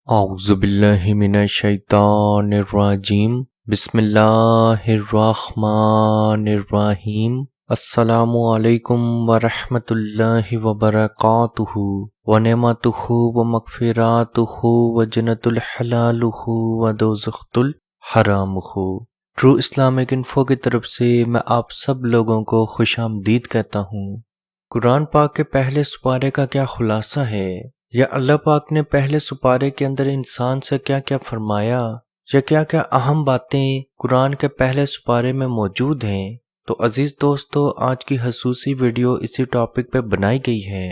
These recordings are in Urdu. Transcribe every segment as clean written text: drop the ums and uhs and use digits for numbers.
اعوذ باللہ من الشیطان الرجیم بسم اللہ الرحمن الرحیم السلام علیکم ورحمۃ اللہ وبرکاتہ ونعمتہ ومغفراتہ وجنت الحلالہ ودوزخت الحرامہ۔ ٹرو اسلامک انفو کی طرف سے میں آپ سب لوگوں کو خوش آمدید کہتا ہوں۔ قرآن پاک کے پہلے سپارے کا کیا خلاصہ ہے، یا اللہ پاک نے پہلے سپارے کے اندر انسان سے کیا کیا فرمایا، یا کیا کیا اہم باتیں قرآن کے پہلے سپارے میں موجود ہیں، تو عزیز دوستو آج کی خصوصی ویڈیو اسی ٹاپک پہ بنائی گئی ہے۔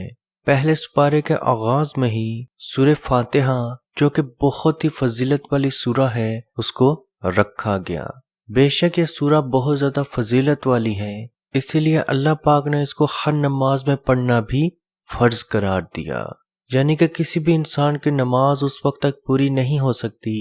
پہلے سپارے کے آغاز میں ہی سورہ فاتحہ جو کہ بہت ہی فضیلت والی سورہ ہے اس کو رکھا گیا۔ بے شک یہ سورہ بہت زیادہ فضیلت والی ہے، اسی لیے اللہ پاک نے اس کو ہر نماز میں پڑھنا بھی فرض قرار دیا، یعنی کہ کسی بھی انسان کی نماز اس وقت تک پوری نہیں ہو سکتی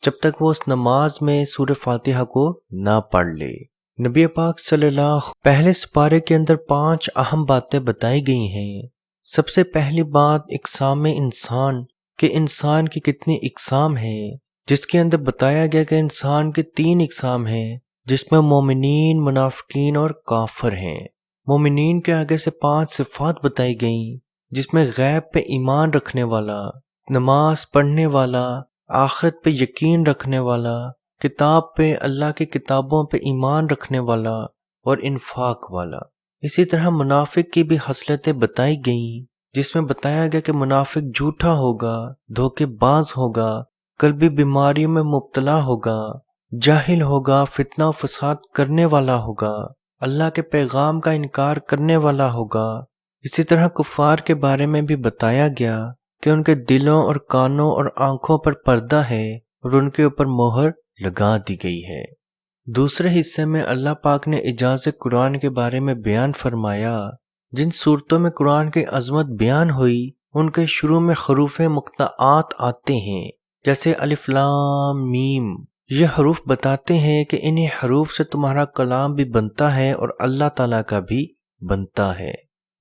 جب تک وہ اس نماز میں سورہ فاتحہ کو نہ پڑھ لے۔ نبی پاک صلی اللہ پہلے سپارے کے اندر 5 اہم باتیں بتائی گئی ہیں۔ سب سے پہلی بات اقسام انسان، کہ انسان کی کتنی اقسام ہیں، جس کے اندر بتایا گیا کہ انسان کے 3 اقسام ہیں، جس میں مومنین، منافقین اور کافر ہیں۔ مومنین کے آگے سے 5 صفات بتائی گئیں، جس میں غیب پہ ایمان رکھنے والا، نماز پڑھنے والا، آخرت پہ یقین رکھنے والا، کتاب پہ، اللہ کی کتابوں پہ ایمان رکھنے والا اور انفاق والا۔ اسی طرح منافق کی بھی خصلتیں بتائی گئیں، جس میں بتایا گیا کہ منافق جھوٹا ہوگا، دھوکے باز ہوگا، قلبی بیماریوں میں مبتلا ہوگا، جاہل ہوگا، فتنہ و فساد کرنے والا ہوگا، اللہ کے پیغام کا انکار کرنے والا ہوگا۔ اسی طرح کفار کے بارے میں بھی بتایا گیا کہ ان کے دلوں اور کانوں اور آنکھوں پر پردہ ہے اور ان کے اوپر مہر لگا دی گئی ہے۔ دوسرے حصے میں اللہ پاک نے اعجاز قرآن کے بارے میں بیان فرمایا۔ جن صورتوں میں قرآن کی عظمت بیان ہوئی ان کے شروع میں حروف مقطعات آتے ہیں، جیسے الف لام میم۔ یہ حروف بتاتے ہیں کہ انہی حروف سے تمہارا کلام بھی بنتا ہے اور اللہ تعالیٰ کا بھی بنتا ہے،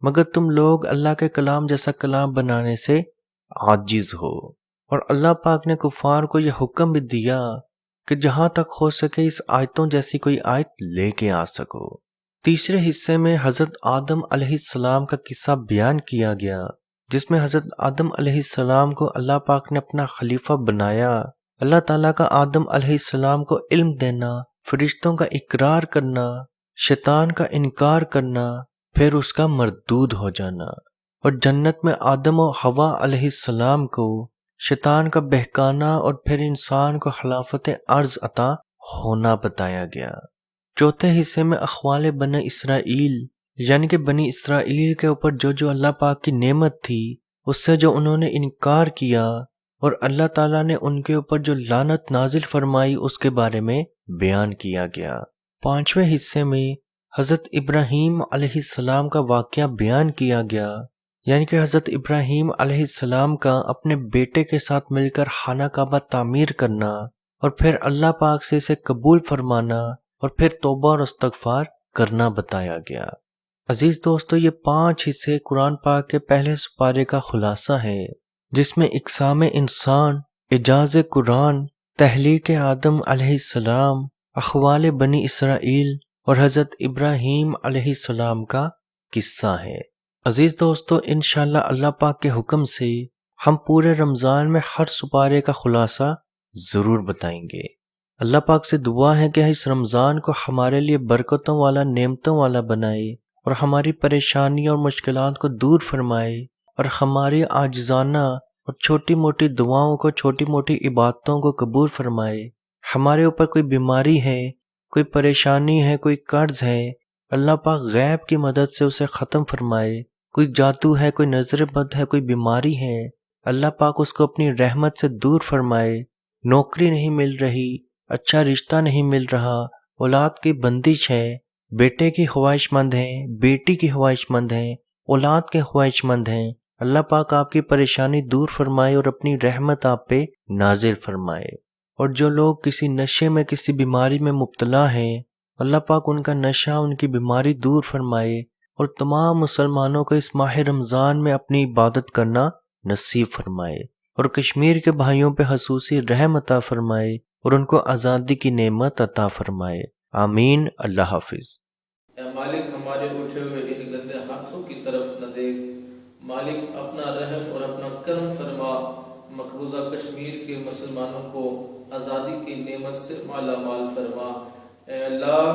مگر تم لوگ اللہ کے کلام جیسا کلام بنانے سے عاجز ہو۔ اور اللہ پاک نے کفار کو یہ حکم بھی دیا کہ جہاں تک ہو سکے اس آیتوں جیسی کوئی آیت لے کے آ سکو۔ تیسرے حصے میں حضرت آدم علیہ السلام کا قصہ بیان کیا گیا، جس میں حضرت آدم علیہ السلام کو اللہ پاک نے اپنا خلیفہ بنایا۔ اللہ تعالیٰ کا آدم علیہ السلام کو علم دینا، فرشتوں کا اقرار کرنا، شیطان کا انکار کرنا، پھر اس کا مردود ہو جانا، اور جنت میں آدم و حوا علیہ السلام کو شیطان کا بہکانا اور پھر انسان کو خلافت ارض عطا ہونا بتایا گیا۔ چوتھے حصے میں احوال بنی اسرائیل، یعنی کہ بنی اسرائیل کے اوپر جو اللہ پاک کی نعمت تھی اس سے جو انہوں نے انکار کیا، اور اللہ تعالیٰ نے ان کے اوپر جو لعنت نازل فرمائی اس کے بارے میں بیان کیا گیا۔ پانچویں حصے میں حضرت ابراہیم علیہ السلام کا واقعہ بیان کیا گیا، یعنی کہ حضرت ابراہیم علیہ السلام کا اپنے بیٹے کے ساتھ مل کر خانہ کعبہ تعمیر کرنا، اور پھر اللہ پاک سے اسے قبول فرمانا، اور پھر توبہ اور استغفار کرنا بتایا گیا۔ عزیز دوستو، یہ 5 حصے قرآن پاک کے پہلے سپارے کا خلاصہ ہے، جس میں اقسام انسان، اعجاز قرآن، تخلیق آدم علیہ السلام، احوال بنی اسرائیل اور حضرت ابراہیم علیہ السلام کا قصہ ہے۔ عزیز دوستو، انشاءاللہ اللہ پاک کے حکم سے ہم پورے رمضان میں ہر سپارے کا خلاصہ ضرور بتائیں گے۔ اللہ پاک سے دعا ہے کہ اس رمضان کو ہمارے لیے برکتوں والا، نعمتوں والا بنائے، اور ہماری پریشانیوں اور مشکلات کو دور فرمائے، اور ہماری عاجزانہ اور چھوٹی موٹی دعاؤں کو، چھوٹی موٹی عبادتوں کو قبول فرمائے۔ ہمارے اوپر کوئی بیماری ہے، کوئی پریشانی ہے، کوئی قرض ہے، اللہ پاک غیب کی مدد سے اسے ختم فرمائے۔ کوئی جادو ہے، کوئی نظر بد ہے، کوئی بیماری ہے، اللہ پاک اس کو اپنی رحمت سے دور فرمائے۔ نوکری نہیں مل رہی، اچھا رشتہ نہیں مل رہا، اولاد کی بندش ہے، بیٹے کی خواہش مند ہیں، بیٹی کی خواہش مند ہیں، اولاد کے خواہش مند ہیں، اللہ پاک آپ کی پریشانی دور فرمائے اور اپنی رحمت آپ پہ نازل فرمائے۔ اور جو لوگ کسی نشے میں، کسی بیماری میں مبتلا ہیں، اللہ پاک ان کا نشہ، ان کی بیماری دور فرمائے، اور تمام مسلمانوں کو اس ماہ رمضان میں اپنی عبادت کرنا نصیب فرمائے۔ اور کشمیر کے بھائیوں پہ خصوصی رحم عطا فرمائے اور ان کو آزادی کی نعمت عطا فرمائے، آمین۔ اللہ حافظ۔ اے مالک ہمارے اٹھے ہوئے ان گندے ہاتھوں کی طرف نہ دیکھ، مالک اپنا رحم اور اپنا کرم فرما، مقبوضہ کشمیر کے مسلمانوں کو آزادی کی نعمت سے مالا مال فرما۔ اے اللہ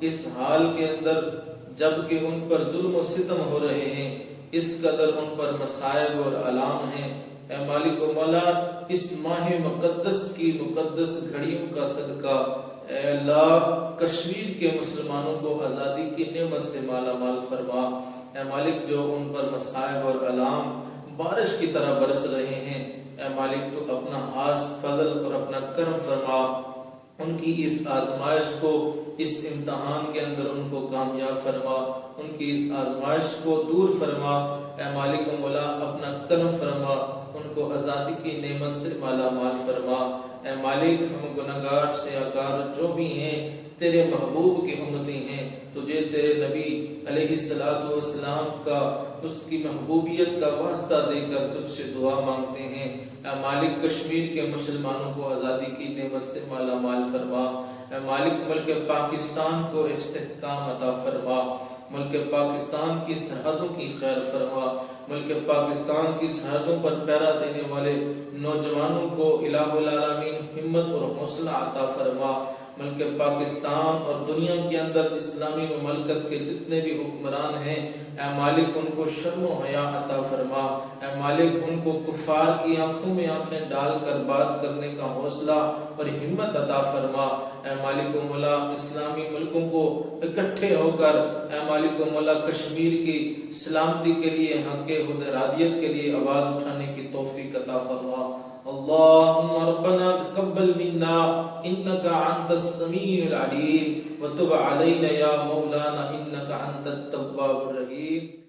اس حال کے اندر جب کہ ان پر ظلم و ستم ہو رہے ہیں، اس قدر ان پر مصائب اور آلام ہیں، اے مالک و مولا اس ماہ مقدس کی مقدس گھڑیوں کا صدقہ اے اللہ کشمیر کے مسلمانوں کو آزادی کی نعمت سے مالا مال فرما۔ اے مالک جو ان پر مصائب اور آلام بارش کی طرح برس رہے ہیں، اے مالک تو اپنا خاص فضل اور اپنا کرم فرما، ان کی اس آزمائش کو، اس امتحان کے اندر ان کو کامیاب فرما، ان کی اس آزمائش کو دور فرما۔ اے مالک و مولا اپنا کرم فرما، ان کو آزادی کی نعمت سے مالا مال فرما۔ اے مالک ہم گناہگار سیاہکار جو بھی ہیں تیرے محبوب کی امتی ہیں، تجھے تیرے نبی علیہ السلام کا اس کی محبوبیت کا واسطہ دے کر تجھ سے دعا مانگتے ہیں۔ اے مالک کشمیر کے مسلمانوں کو آزادی کی نعمت سے مالا مال فرما۔ اے مالک ملک پاکستان کو استحکام عطا فرما، ملک پاکستان کی سرحدوں کی خیر فرما، ملک پاکستان کی سرحدوں پر پہرا دینے والے نوجوانوں کو الہ العالمین ہمت اور حوصلہ عطا فرما۔ ملک پاکستان اور دنیا کے اندر اسلامی مملکت کے جتنے بھی حکمران ہیں، اے مالک ان کو شرم و حیا عطا فرما۔ اے مالک ان کو کفار کی آنکھوں میں آنکھیں ڈال کر بات کرنے کا حوصلہ اور ہمت عطا فرما۔ اے مالک و مولا اسلامی ملکوں کو اکٹھے ہو کر اے مالک و مولا کشمیر کی سلامتی کے لیے، حق حدرادیت کے لیے آواز اٹھانے کی توفیق عطا فرما۔ اللہم ربنا تقبل منا انکا انت السمیع العلیم وتب علینا یا مولانا انکا انت التواب الرحیم۔